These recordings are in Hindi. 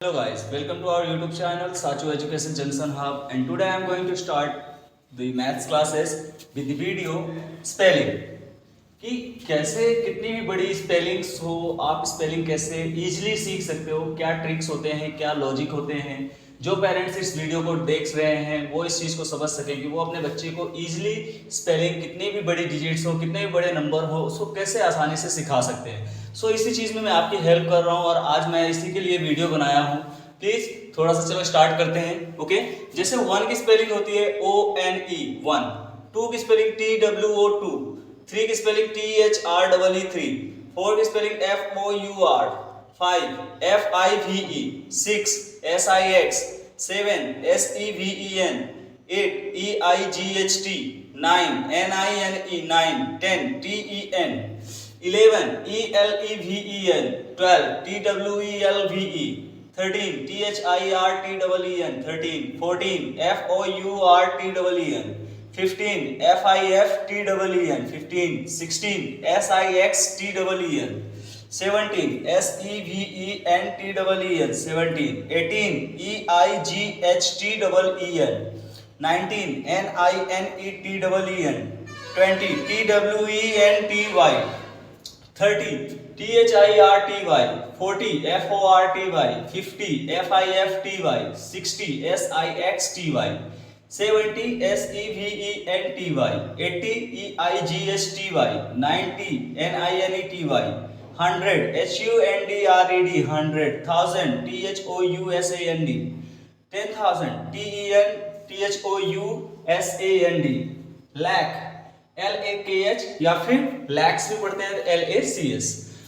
Hello guys, welcome to our YouTube channel Sachu Education Junction Hub, and today I am going to start the maths classes with the video spelling कि कैसे कितनी भी बड़ी स्पेलिंग्स हो आप स्पेलिंग कैसे इजीली सीख सकते हो, क्या ट्रिक्स होते हैं, क्या लॉजिक होते हैं। जो पेरेंट्स इस वीडियो को देख रहे हैं वो इस चीज़ को समझ सकें कि वो अपने बच्चे को इजीली स्पेलिंग कितनी भी बड़ी डिजिट्स हो, कितने भी बड़े नंबर हो, उसको कैसे आसानी से सिखा सकते हैं। सो इसी चीज़ में मैं आपकी हेल्प कर रहा हूँ और आज मैं इसी के लिए वीडियो बनाया हूँ। प्लीज़ थोड़ा सा चलो स्टार्ट करते हैं। ओके, जैसे 1 की स्पेलिंग होती है ONE 1, 2 की स्पेलिंग TWO 2, 3 की स्पेलिंग THREE 3, 4 की spelling FOUR 5, FIVE 6, SIX 7, SEVEN 8, EIGHT 9, NINE 9, 10, TEN 11, ELEVEN 12, TWELVE 13, THIRTEEN 13, 14, FOURTEEN 15, FIFTEEN 15, 16, SIXTEEN 17, SEVENTEEN 17, 18, EIGHTEEN 19, NINETEEN 20, TWENTY 30, THIRTY 40, FORTY 50, FIFTY 60, SIXTY 70, SEVENTY 80, EIGHTY 90, NINETY 100, HUNDRED 100, 1000, THOUSAND 10,000, THOUSAND lakh LAKH या फिर लैक्स भी पढ़ते हैं LACS।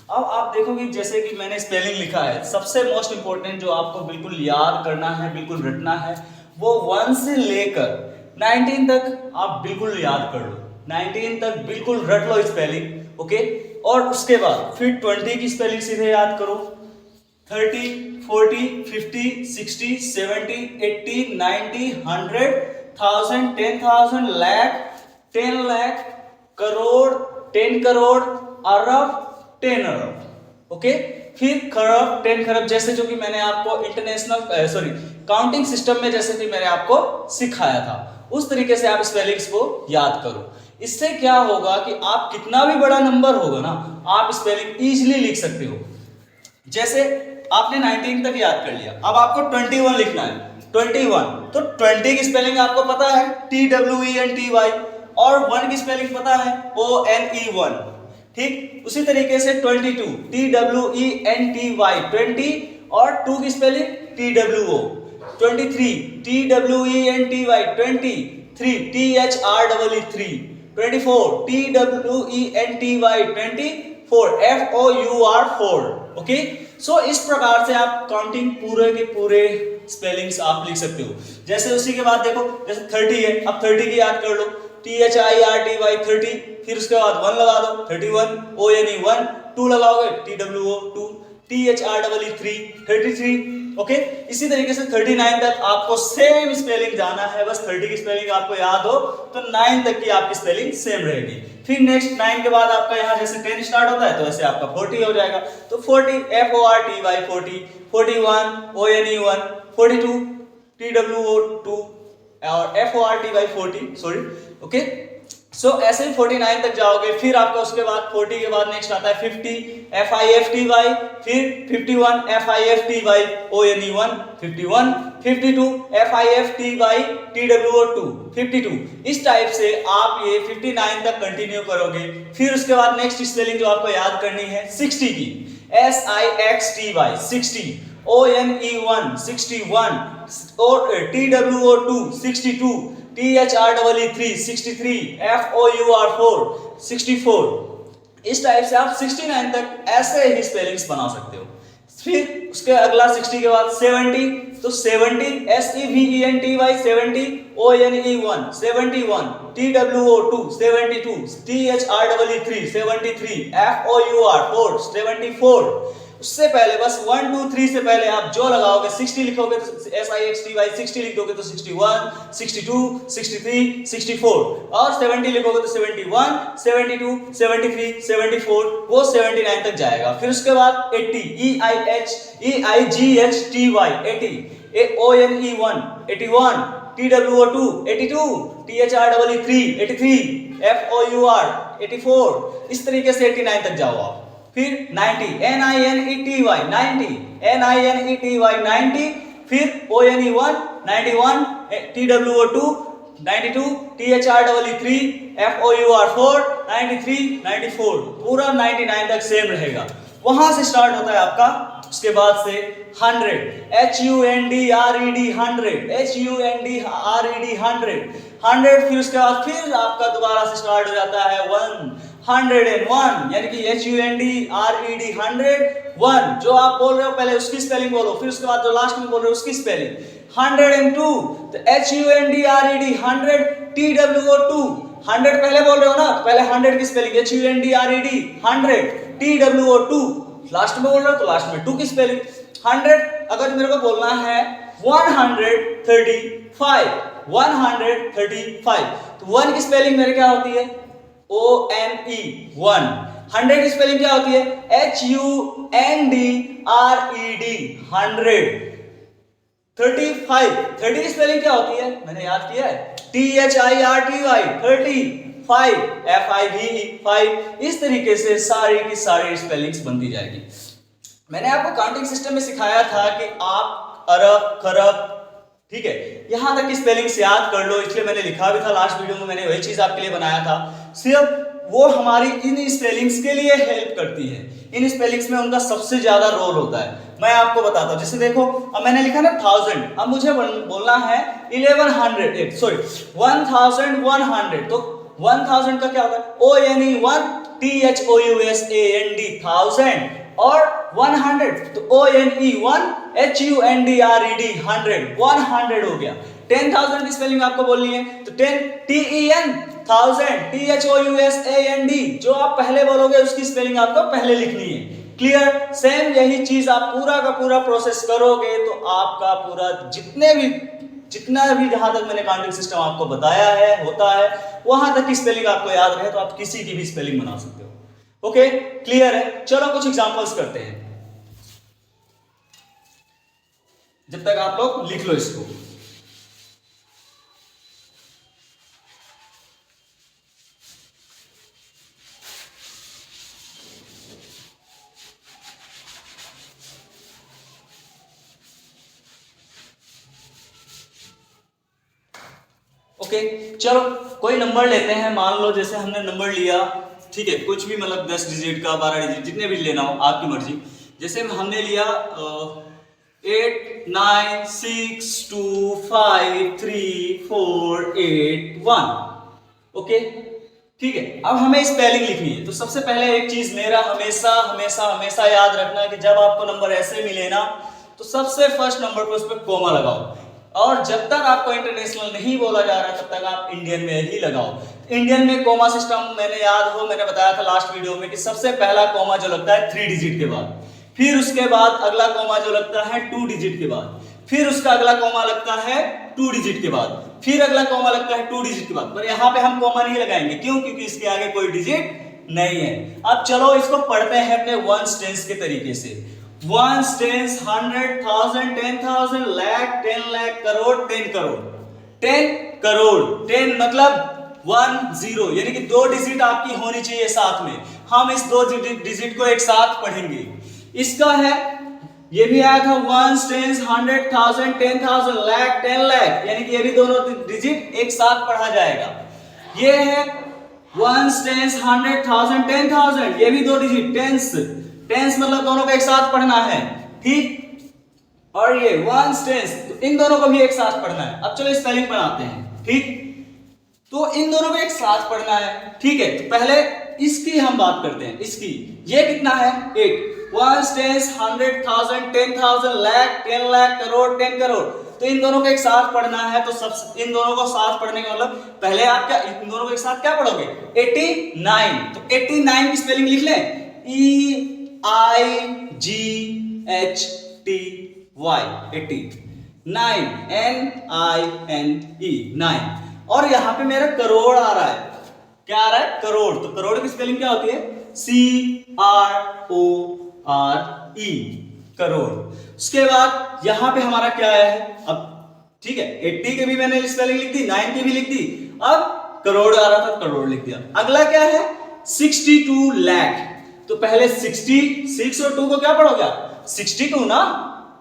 अब आप देखोगे जैसे कि मैंने स्पेलिंग लिखा है, सबसे मोस्ट इंपॉर्टेंट जो आपको बिल्कुल याद करना है, बिल्कुल रटना है, वो 1 से लेकर 19 तक आप बिल्कुल याद कर लो। 19 तक बिल्कुल रट लो स्पेलिंग। ओके, और उसके बाद फिर 20 की स्पेलिंग सीधे याद करो। 30, 40, 50, 60, 70, 80, 90, 100, 1000, 10,000, lakh, 10 लाख, करोड़, 10 करोड़, अरब, 10 अरब। ओके, फिर खरब, 10 खरब, जैसे जो कि मैंने आपको इंटरनेशनल काउंटिंग सिस्टम में जैसे कि मैंने आपको सिखाया था, उस तरीके से आप स्पेलिंग्स को याद करो। इससे क्या होगा कि आप कितना भी बड़ा नंबर होगा ना, आप स्पेलिंग इजीली लिख सकते हो। जैसे आपने 19 तक याद कर लिया, अब आपको 21 लिखना है। 21 तो 20 की स्पेलिंग आपको पता है TWENTY, और 1 की स्पेलिंग पता है ONE1। ठीक, उसी तरीके से 22 TWENTY 20, और 2 की spelling TWO। 23 TWENTY 23, THREE 24 TWENTY 24, FOUR 4। Okay, सो इस प्रकार से आप काउंटिंग पूरे के पूरे स्पेलिंग्स आप लिख सकते हो। जैसे उसी के बाद देखो, जैसे 30 है, अब 30 की याद कर लो, THIRTY 30, फिर उसके बाद 1 लगा दो, 31, ONE 1, 2 लगाओगे, TWO 2, THREE 33। ओके, इसी तरीके से 39 तक आपको सेम स्पेलिंग जाना है। बस 30 की स्पेलिंग आपको याद हो तो 9 तक की आपकी स्पेलिंग सेम रहेगी। फिर नेक्स्ट 9 के बाद आपका यहाँ जैसे 10 स्टार्ट होता है तो ऐसे आपका 40 हो जाएगा, तो 40 FORTY 40, 41 ONE 1, 42 TWO 2, और FORTY 40, सॉरी। ओके, सो ऐसे ही 49 तक जाओगे, फिर आपका उसके बाद 40 के बाद नेक्स्ट आता है 50 FIFTY, फिर 51 FIFTY ONE 1, 51, 52 FIFTY TWO 2, 52। इस टाइप से आप ये 59 तक कंटिन्यू करोगे। फिर उसके बाद नेक्स्ट स्पेलिंग जो आपको याद करनी है 60 की, SIXTY 60, ONE1 61, और TWO 2 62, THREE 63, FOUR 4 64। इस टाइप से आप 69 तक ऐसे ही स्पेलिंग्स बना सकते हो। फिर उसके अगला 60 के बाद 70, तो 70 SEVENTY 70, ONE1 71, TWO 2 72, THREE 73, FOUR 4 74। उससे पहले बस 1 2 3 से पहले आप जो लगाओगे 60 लिखोगे तो SIXTY 60 लिख दोगे तो 61 62 63 64 और 70 लिखोगे तो 71 72 73 74 वो 79 तक जाएगा। फिर उसके बाद 80 EIGHTY 80 ONE 81 TWO 2 82 THREE 3 83 FOUR 84 इस तरीके से 89 तक जाओ आप। फिर 90 NINETY 90 NINETY 90 फिर ONE1 91 TWO 2 92 THREE 3 FOUR 4 93 94 पूरा 99 तक सेम रहेगा। वहां से स्टार्ट होता है आपका उसके बाद से 100 HUNDRED 100 फिर उसके बाद फिर आपका दोबारा से स्टार्ट हो जाता है 101 यानी कि HUNDRED 101 जो आप बोल रहे हो पहले उसकी स्पेलिंग बोलो, फिर उसके बाद जो लास्ट में बोल रहे हो उसकी स्पेलिंग 102 तो HUNDRED 100 TWO 2 100 पहले बोल रहे हो ना, पहले 100 की स्पेलिंग HUNDRED 100 TWO 2 लास्ट में बोल रहे हो तो लास्ट में 2 की स्पेलिंग 100। अगर मेरे को बोलना है 135 तो 1 की स्पेलिंग मेरे क्या होती है ONE 1। 100 की स्पेलिंग क्या होती है HUNDRED 100। 30 की स्पेलिंग क्या होती है मैंने याद किया है THIRTY 35 5। इस तरीके से सारी की सारी स्पेलिंग्स बनती जाएगी। मैंने आपको काउंटिंग सिस्टम में सिखाया था कि आप अरब खरब ठीक है यहां तक की स्पेलिंग्स याद कर लो, इसलिए मैंने लिखा भी था लास्ट वीडियो में, मैंने वही चीज आपके लिए बनाया था। सिर्फ वो हमारी इन स्पेलिंग्स के लिए हेल्प करती है, इन स्पेलिंग्स में उनका सबसे ज्यादा रोल होता है। मैं आपको बताता हूं, जैसे देखो अब मैंने लिखा ना 1000, अब मुझे बोलना है 1100 सॉरी 1100 तो 1000 का क्या होता है ONE1 THOUSAND 1000 और 100 तो ONE1 HUNDRED 100 हो गया। 10,000 की स्पेलिंग आपको बोलनी है तो 10 TEN 1000 THOUSAND जो आप पहले बोलोगे उसकी स्पेलिंग आपको पहले लिखनी है। क्लियर? सेम यही चीज आप पूरा का पूरा प्रोसेस करोगे तो आपका पूरा जितना भी जहां तक मैंने काउंटिंग सिस्टम आपको बताया है होता है वहां तक की स्पेलिंग आपको याद रहे तो आप किसी की भी स्पेलिंग बना सकते हो। ओके क्लियर है? चलो कुछ एग्जांपल्स करते हैं, जब तक आप लोग लिख लो इसको। ओके चलो कोई नंबर लेते हैं, मान लो जैसे हमने नंबर लिया ठीक है कुछ भी मतलब 10 डिजिट का 12 डिजिट जितने भी लेना हो आपकी मर्जी। जैसे हमने लिया 8 9 6 2 5 3 4 8 1 ओके ठीक है। अब हमें स्पेलिंग लिखनी है तो सबसे पहले एक चीज मेरा हमेशा हमेशा हमेशा याद रखना है कि जब आपको नंबर ऐसे मिले ना तो सबसे फर्स्ट नंबर पे उस पर कोमा लगाओ, और जब तक आपको इंटरनेशनल नहीं बोला जा रहा तब तक आप इंडियन में ही लगाओ। इंडियन में कोमा सिस्टम मैंने याद हो मैंने बताया था लास्ट वीडियो में कि सबसे पहला कोमा जो लगता है 3 डिजिट के बाद, फिर उसके बाद अगला कोमा जो लगता है 2 डिजिट के बाद, फिर उसका अगला कोमा लगता है 2 डिजिट के बाद, फिर अगला कोमा लगता है 2 डिजिट के बाद। पर यहाँ पे हम कोमा नहीं लगाएंगे, क्यों? क्योंकि इसके आगे कोई डिजिट नहीं है। अब चलो इसको पढ़ते हैं अपने वंस टेंस के तरीके से। वंस टेंस 100,000 10,000 लाख 10 लाख करोड़ 10 करोड़ 10 करोड़ 10 मतलब 10 यानी कि 2 डिजिट आपकी होनी चाहिए साथ में। हम इस 2 डिजिट को एक साथ पढ़ेंगे। इसका है ये भी आया था वंस टेंस 100,000 10,000 लाख 10 लाख यानी कि ये भी दोनों डिजिट एक साथ पढ़ा जाएगा। ये है वंस टेंस 100,000 10,000 ये भी 2 डिजिट टेंस मतलब दोनों को एक साथ पढ़ना है ठीक। और ये वंस टेंस तो इन दोनों को भी एक साथ पढ़ना है। अब चलो स्पेलिंग बनाते हैं ठीक, तो इन दोनों को एक साथ पढ़ना है ठीक है। तो पहले इसकी हम बात करते हैं। इसकी ये कितना है 8 वंस टेंस 100,000 10,000 लाख 10 लाख करोड़ 10 करोड़ तो इन दोनों को एक साथ पढ़ना है। तो सब इन दोनों को साथ पढ़ने का मतलब पहले आप क्या इन दोनों को एक साथ क्या पढ़ोगे 89 तो 89 की स्पेलिंग लिख लें 80, 9, NINE, 9। और यहां पे मेरा करोड़ आ रहा है, क्या आ रहा है? करोड़। तो करोड़ की स्पेलिंग क्या होती है? CRORE, करोड़। उसके बाद यहां पे हमारा क्या आया है? अब ठीक है, 80 के भी मैंने स्पेलिंग लिख दी, 9 की भी लिख दी, अब करोड़ आ रहा था, करोड़ लिख दिया। अगला क्या है? 62 लाख। तो पहले 66 और 2 को क्या पढ़ोगे? 62 ना,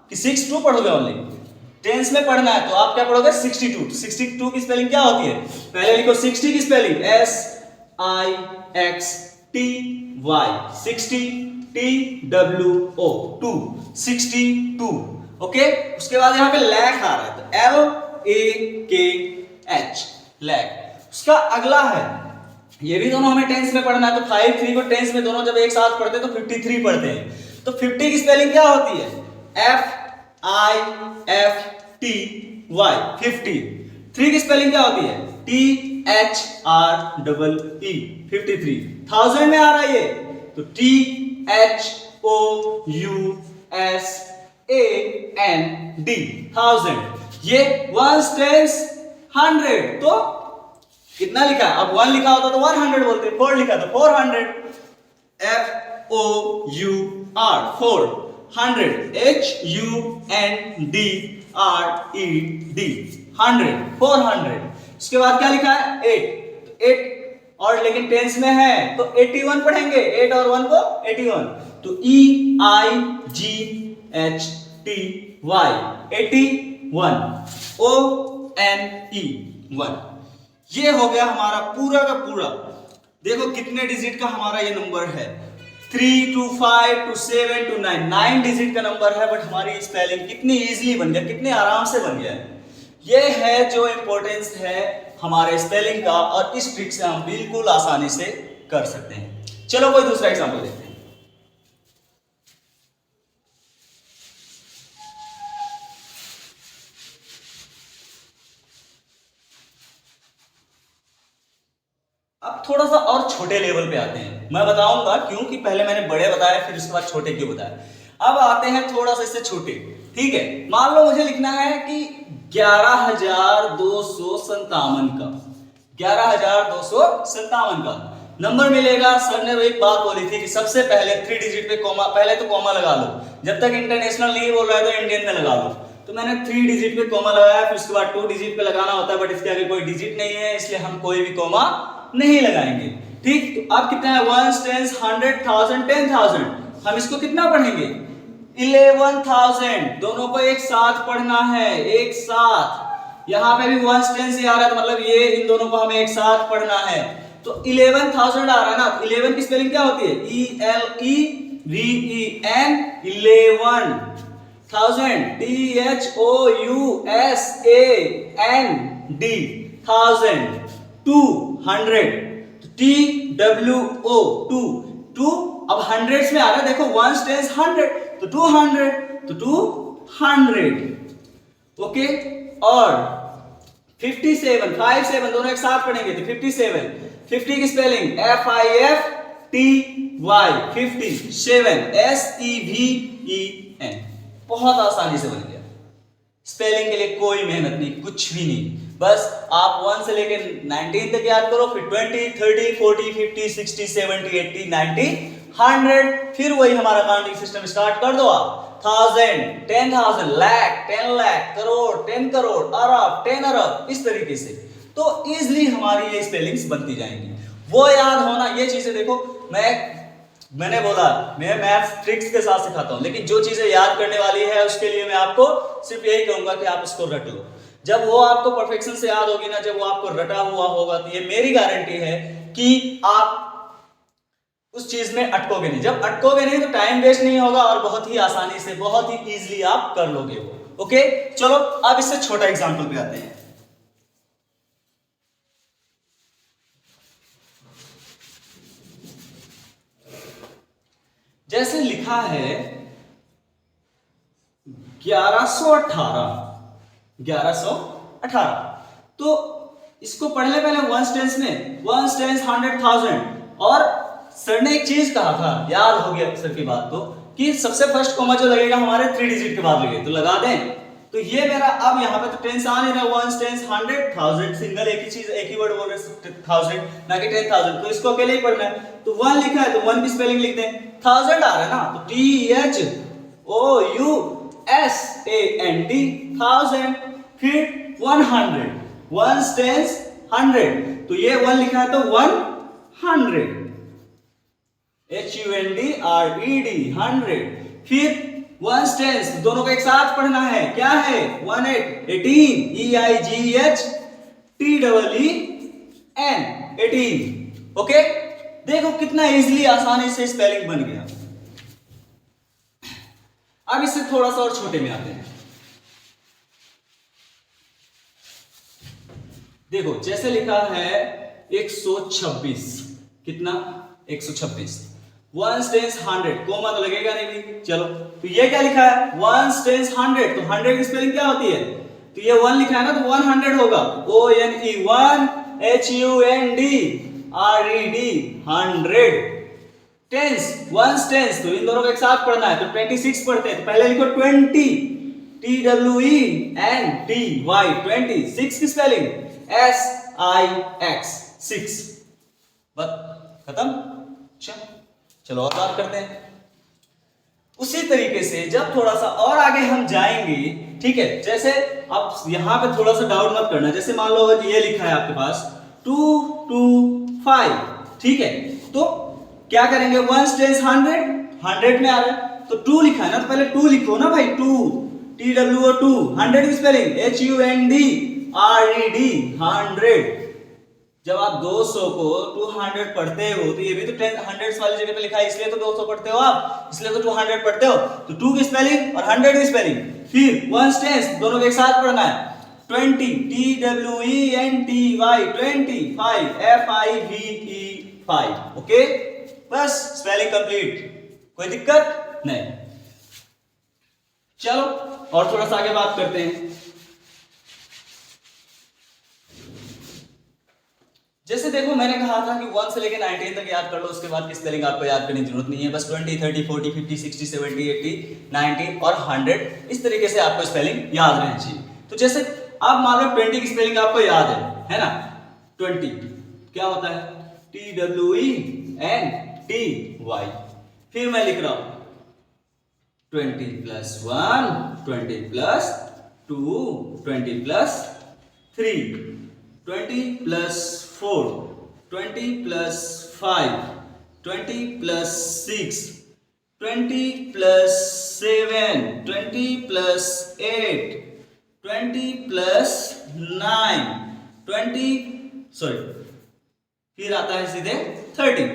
कि 62 पढ़ोगे ओनली? टेंस में पढ़ना है तो आप क्या पढ़ोगे? 62। 62 की स्पेलिंग क्या होती है? पहले लिखो 60 की स्पेलिंग SIXTY, 60 TWO, 2, 62। ओके, उसके बाद यहां पे लैख आ रहा है, तो LAKH, लैख। उसका अगला है, ये भी दोनों हमें टेंस में पढ़ना है, तो 5 3 को टेंस में दोनों जब एक साथ पढ़ते हैं तो 53 पढ़ते हैं। तो 50 की स्पेलिंग क्या होती है? FIFTY, 50। 3 की स्पेलिंग क्या होती है? THREE, 53। 1000 में आ रहा है ये, तो THOUSAND, 1000। ये 1 टेंस 100, तो कितना लिखा है? अब 1 लिखा होता तो 100 बोलते, 4 लिखा तो 400, FOUR, 400, HUNDRED, 100, 400। उसके बाद क्या लिखा है? 8, तो 8 और लेकिन टेंस में है तो 81 पढ़ेंगे, 8 और 1 को 81, तो EIGHTY, 81, ONE, 1। ये हो गया हमारा पूरा का पूरा। देखो कितने डिजिट का हमारा ये नंबर है, 3 to 5 to 7 to 9, 9 डिजिट का नंबर है, बट हमारी स्पेलिंग कितनी इजीली बन गया, कितने आराम से बन गया है। ये है जो इंपॉर्टेंस है हमारे स्पेलिंग का, और इस ट्रिक से हम बिल्कुल आसानी से कर सकते हैं। चलो कोई दूसरा एग्जांपल देखते हैं। अब थोड़ा सा और छोटे लेवल पे आते हैं, मैं बताऊंगा क्यों, कि पहले मैंने बड़े बताया फिर उसके बाद छोटे क्यों बताया। अब आते हैं थोड़ा सा इससे छोटे। ठीक है, मान लो मुझे लिखना है कि 11,257 का, 11,257 का नंबर मिलेगा। सर ने एक बात बोली थी कि सबसे पहले 3 डिजिट पे कॉमा, पहले तो कॉमा लगा लो, जब तक इंटरनेशनल नहीं बोल रहा है तो इंडियन में लगा लो। तो मैंने 3 डिजिट पे कॉमा लगाया, फिर उसके बाद 2 डिजिट पे लगाना होता है, बट इसके आगे कोई डिजिट नहीं है, इसलिए हम कोई भी कॉमा नहीं लगाएंगे। ठीक, तो अब कितना है? 1 10 100 1000 10,000। हम इसको कितना पढ़ेंगे? 11,000। दोनों को एक साथ पढ़ना है, एक साथ। यहां पे भी 1 10 से आ रहा है, तो मतलब ये इन दोनों को हमें एक साथ पढ़ना है। तो 11,000 आ रहा है ना, 11 की स्पेलिंग क्या होती है? ELEVEN, 11। 1000, THOUSAND, 1000। 200, TWO, 2। अब हंड्रेड्स में आ रहा है, देखो 1 10 100, तो 200, तो 200। ओके, और 57, 57 दोनों एक साथ पढ़ेंगे तो 57। 50 की स्पेलिंग FIFTY, 57, SEVEN। बहुत आसानी से बन गया। स्पेलिंग के लिए कोई मेहनत नहीं, कुछ भी नहीं, बस आप 1 से लेकर 19 तक याद करो, फिर 20 30 40 50 60 70 80 90 100, फिर वही हमारा काउंटिंग सिस्टम स्टार्ट कर दो आप। 1000, 10,000, लाख, 10 लाख, करोड़, 10 करोड़, अरब, 10 अरब, इस तरीके से। तो इजीली हमारी ये स्पेलिंग्स बनती जाएंगी। वो याद होना, ये चीजें देखो, मैंने बोला मैं मैथ्स ट्रिक्स के साथ सिखाता हूं, लेकिन जो चीजें याद करने वाली है उसके लिए मैं आपको सिर्फ यही कहूंगा कि आप उसको रट लो। जब वो आपको परफेक्शन से याद होगी ना, जब वो आपको रटा हुआ होगा, तो ये मेरी गारंटी है कि आप उस चीज में अटकोगे नहीं। जब अटकोगे नहीं तो टाइम वेस्ट नहीं होगा, और बहुत ही आसानी से, बहुत ही इजीली आप कर लोगे वो। ओके, चलो अब इससे छोटा एग्जांपल पे आते हैं। जैसे लिखा है 1118, तो इसको पढ़ ले पहले 1 टेंस में, 1 टेंस 100,000, और सर ने एक चीज कहा था, याद हो गया सर की बात को, कि सबसे फर्स्ट कॉमा जो लगेगा हमारे 3 डिजिट के बाद लगे, तो लगा दें। तो ये मेरा अब यहाँ पे तो टेंस आ नहीं रहा, वंस टेंस 100,000 सिंगल, एक ही चीज एक ही वर्ड बोल रहे 1000 ना कि 10,000, तो इसको अकेले ही पढ़ना है। तो 1 लिखा है तो 1 की स्पेलिंग लिख दें, 1000 आ रहा है ना, तो THOUSAND 1000, फिर 100, वंस टेंस 100, तो ये 1 लिखा है तो 100, HUNDRED 100, फिर वंस टेंस दोनों को एक साथ पढ़ना है, क्या है 18 EIGHTEEN 18। ओके, देखो कितना इजीली आसानी से स्पेलिंग बन गया। अब इससे थोड़ा सा और छोटे में आते हैं। देखो जैसे लिखा है 126, कितना 126, वंस टेंस 100, कोमा तो लगेगा नहीं भी, चलो तो ये क्या लिखा है वंस टेंस 100, तो 100 की स्पेलिंग क्या होती है, तो ये 1 लिखा है ना तो 100 होगा, ONE 1 HUNDRED 100। Tens ones tens तो इन दोनों को एक साथ पढ़ना है, तो 26 पढ़ते हैं, तो पहले लिखो 20 TWENTY 26 की स्पेलिंग SIX 6, बस खत्म। चलो और बात करते हैं। उसी तरीके से जब थोड़ा सा और आगे हम जाएंगे, ठीक है, जैसे अब यहां पे थोड़ा सा डाउट मत करना, जैसे मान लो ये लिखा है आपके पास 225, ठीक है, तो क्या करेंगे वंस टेंस 100 में आ रहा है, तो 2 लिखा है ना, तो पहले 2 लिखो ना भाई, 2 TWO 100 की स्पेलिंग HUNDRED 100। जब आप 200 को 200 पढ़ते हो तो ये भी तो 100 वाली जगह पे लिखा है, इसलिए तो 200 पढ़ते हो आप, इसलिए तो 200 पढ़ते हो, तो 2 की स्पेलिंग और 100 की स्पेलिंग, फिर वंस टेंस दोनों के एक साथ पढ़ना है, 20 TWENTY 25 FIVE 5। ओके, बस स्पेलिंग कंप्लीट, कोई दिक्कत नहीं। चलो और थोड़ा सा आगे बात करते हैं। जैसे देखो मैंने कहा था कि 1 से लेकर 19 तक याद कर लो, उसके बाद की स्पेलिंग आपको याद करने की जरूरत नहीं है, बस 20 30 40 50 60 70 80 90 और 100 इस तरीके से आपको स्पेलिंग याद रहनी चाहिए। तो जैसे आप मान लो 20 की स्पेलिंग आपको याद है ना, 20 क्या होता है TWENTY, फिर मैं लिख रहा हूं 20 + 1 20 + 2 20 + 3 20 + 4 20 + 5 20 + 6 20 + 7 20 + 8 20 + 9 20 फिर आता है सीधे 30।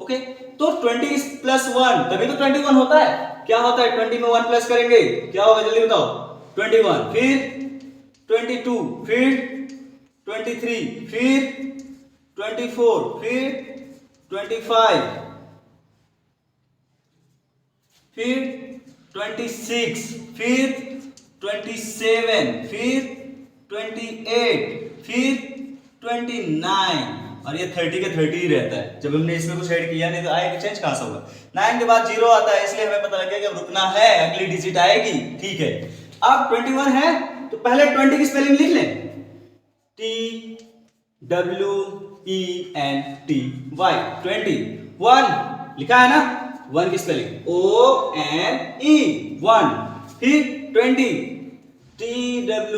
ओके, तो 20 + 1 तभी तो 21 होता है। क्या होता है 20 में 1 प्लस करेंगे क्या होगा जल्दी बताओ, 21, फिर 22, फिर 23, फिर 24, फिर 25, फिर 26, फिर 27, फिर 28, फिर 29, और ये 30 के 30 ही रहता है। जब हमने इसमें कुछ ऐड किया नहीं तो आएगा, चेंज कहां से होगा। 9 के बाद 0 आता है, इसलिए हमें पता लग गया कि अब रुकना है, अगली डिजिट आएगी, ठीक है। अब 21 है तो पहले 20 की स्पेलिंग लिख लें, TWENTY 20। 1 लिखा है ना, 1 की स्पेलिंग ONE 1, फिर 20 TWENTY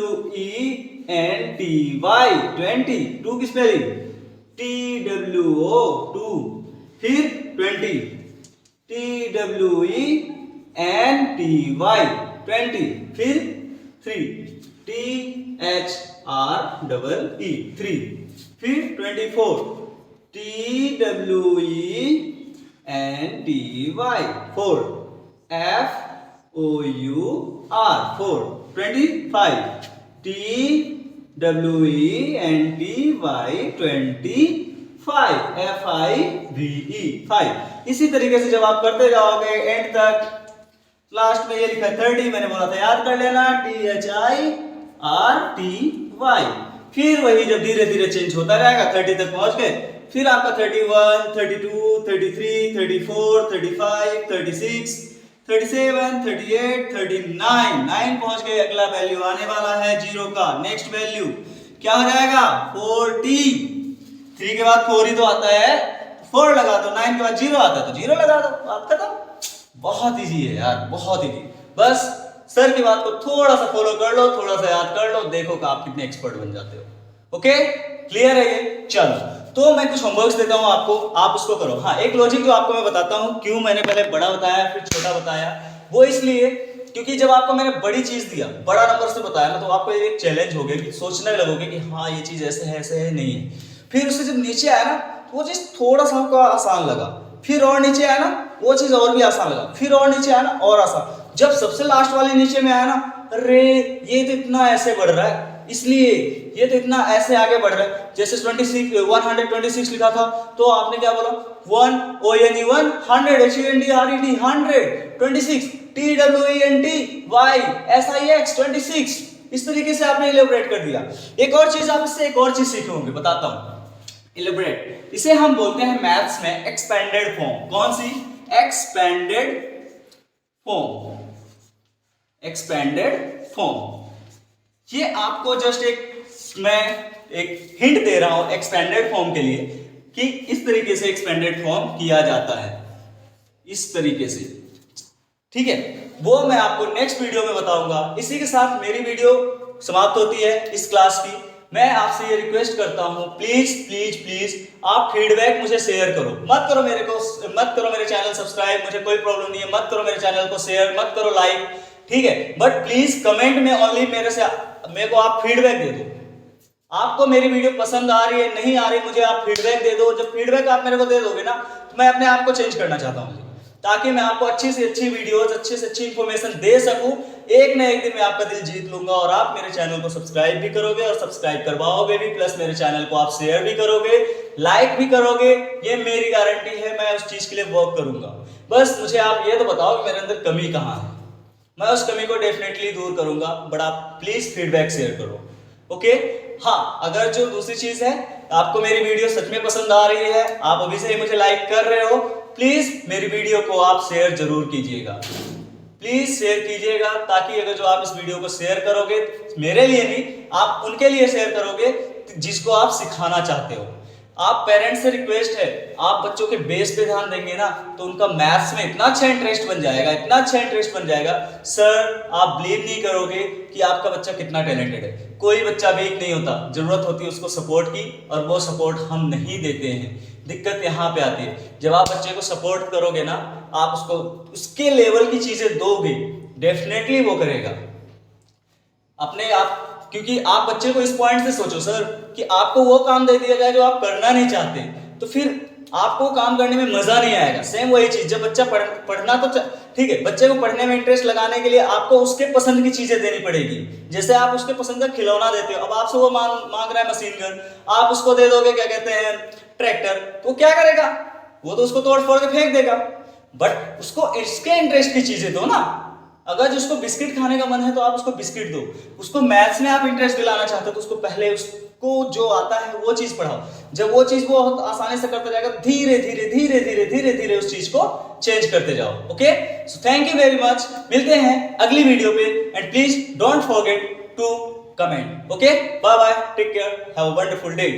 20, 2 की स्पेलिंग TWO 2, फिर 20 TWENTY 20, फिर 3 THREE 3, फिर 24 TWENTY 4 FOUR 4, 25 TWENTY 25 FIVE 5। इसी तरीके से जब आप करते जाओगे एंड तक, लास्ट में ये लिखा है 30, मैंने बोला था याद कर लेना, THIRTY। फिर वही जब धीरे धीरे चेंज होता रहेगा 30 तक पहुंच गए फिर आपका 31, 32, 33, 34, 35, 36, 37, 38, 39, 9 पहुंच गए। अगला वैल्यू आने वाला है 0 का। नेक्स्ट वैल्यू क्या हो जाएगा? 40। 3 के बाद 4 ही तो आता है, 4 लगा दो। 9 के बाद 0 आता है तो 0 लगा दो, बात खत्म। बहुत इजी है यार, बहुत इजी। बस सर की बात को थोड़ा सा फॉलो कर लो, थोड़ा सा याद कर लो, देखो कि आप कितने एक्सपर्ट बन जाते हो। ओके, क्लियर है ये? चलो, तो मैं कुछ होमवर्क्स देता हूं आपको, आप उसको करो। हाँ, एक लॉजिक जो आपको मैं बताता हूं, क्यों मैंने पहले बड़ा बताया फिर छोटा बताया, वो इसलिए क्योंकि जब आपको मैंने बड़ी चीज दिया, बड़ा नंबर से बताया ना, तो आपको एक चैलेंज हो गया कि सोचने लगोगे कि हाँ ये चीज ऐसे है नहीं है। फिर उससे जब नीचे आया ना, तो वो चीज थोड़ा सा आपको आसान लगा, फिर और नीचे आया ना, वो चीज और भी आसान लगा, फिर और नीचे आया ना, और आसान। जब सबसे लास्ट वाले नीचे में आया ना, अरे ये तो इतना ऐसे बढ़ रहा है, इसलिए ये तो इतना ऐसे आगे बढ़ रहा है। जैसे 126 लिखा था, तो आपने क्या बोला? 1 ONE 1 100 HUNDRED 100 26 TWENTY SIX 26। इस तरीके से आपने इलेबोरेट कर दिया। एक और चीज आप इससे एक और चीज सीखे होंगे, बताता हूं। इलेबोरेट, इसे हम बोलते हैं मैथ्स में एक्सपेंडेड फॉर्म। कौन सी? Expanded form. Expanded form. ये आपको जस्ट मैं एक हिंट दे रहा हूं एक्सपेंडेड फॉर्म के लिए, कि इस तरीके से एक्सपेंडेड फॉर्म किया जाता है, इस तरीके से। ठीक है, वो मैं आपको नेक्स्ट वीडियो में बताऊंगा। इसी के साथ मेरी वीडियो समाप्त होती है इस क्लास की। मैं आपसे ये रिक्वेस्ट करता हूं, प्लीज प्लीज प्लीज आप फीडबैक मुझे शेयर करो। मत करो मेरे चैनल सब्सक्राइब, मुझे कोई प्रॉब्लम नहीं है, मत करो मेरे चैनल को शेयर, मत करो लाइक, ठीक है, बट प्लीज कमेंट में ओनली मेरे को आप फीडबैक दे दो। आपको मेरी वीडियो पसंद आ रही है, नहीं आ रही, मुझे आप फीडबैक दे दो। जब फीडबैक आप मेरे को दे दोगे ना, तो मैं अपने आप को चेंज करना चाहता हूं, ताकि मैं आपको अच्छी से अच्छी वीडियोस, अच्छी से अच्छी इंफॉर्मेशन दे सकूं। एक ना एक दिन मैं आपका दिल जीत लूंगा, और आप मेरे चैनल को सब्सक्राइब भी करोगे, और सब्सक्राइब करवाओगे भी, प्लस मेरे चैनल को आप शेयर भी करोगे, लाइक भी करोगे। ये मेरी गारंटी है, मैं उस चीज के लिए वर्क करूंगा। बस मुझे आप ये तो बताओ कि मेरे अंदर कमी कहां है, मैं उस कमी को डेफिनेटली दूर करूंगा, बट आप प्लीज फीडबैक शेयर करो। ओके, हाँ, अगर जो दूसरी चीज है, आपको मेरी वीडियो सच में पसंद आ रही है, आप अभी से ही मुझे लाइक कर रहे हो, प्लीज मेरी वीडियो को आप शेयर जरूर कीजिएगा। प्लीज शेयर कीजिएगा, ताकि अगर जो आप इस वीडियो को शेयर करोगे, मेरे लिए नहीं, आप उनके लिए शेयर करोगे जिसको आप सिखाना चाहते हो। आप पेरेंट्स से रिक्वेस्ट है, आप बच्चों के बेस पे ध्यान देंगे ना, तो उनका मैथ्स में इतना अच्छा इंटरेस्ट बन जाएगा, इतना अच्छा इंटरेस्ट बन जाएगा। सर, आप बिलीव नहीं करोगे कि आपका बच्चा कितना टैलेंटेड है। कोई बच्चा वीक नहीं होता, जरूरत होती है उसको सपोर्ट की, और वो सपोर्ट हम नहीं देते हैं। दिक्कत यहाँ पे आती है। जब आप बच्चे को सपोर्ट करोगे ना, आप उसको उसके लेवल की चीजें दोगे, डेफिनेटली वो करेगा अपने आप। क्योंकि आप बच्चे को इस पॉइंट से सोचो सर, कि आपको वो काम दे दिया जाए जो आप करना नहीं चाहते, तो फिर आपको काम करने में मजा नहीं आएगा। सेम वही चीज, जब बच्चा पढ़ना तो ठीक है, बच्चे को पढ़ने में इंटरेस्ट लगाने के लिए आपको उसके पसंद की चीजें देनी पड़ेगी। जैसे आप उसके पसंद का खिलौना देते हो, अब आपसे वो मांग रहा है मशीन गन, आप उसको दे दोगे क्या कहते हैं ट्रैक्टर, तो क्या करेगा? वो तो उसको तोड़ फोड़ के फेंक देगा। बट उसको इसके इंटरेस्ट की चीजें दो ना। अगर जिसको बिस्किट खाने का मन है, तो आप उसको बिस्किट दो। उसको मैथ्स में आप इंटरेस्ट दिलाना चाहते हो, तो उसको पहले उसको जो आता है वो चीज पढ़ाओ। जब वो चीज वो आसानी से करता जाएगा, धीरे धीरे धीरे धीरे धीरे धीरे उस चीज को चेंज करते जाओ। Okay, so thank you very much. मिलते हैं अगली वीडियो पे, and please don't forget to comment. Okay, bye bye, take care, have a wonderful day.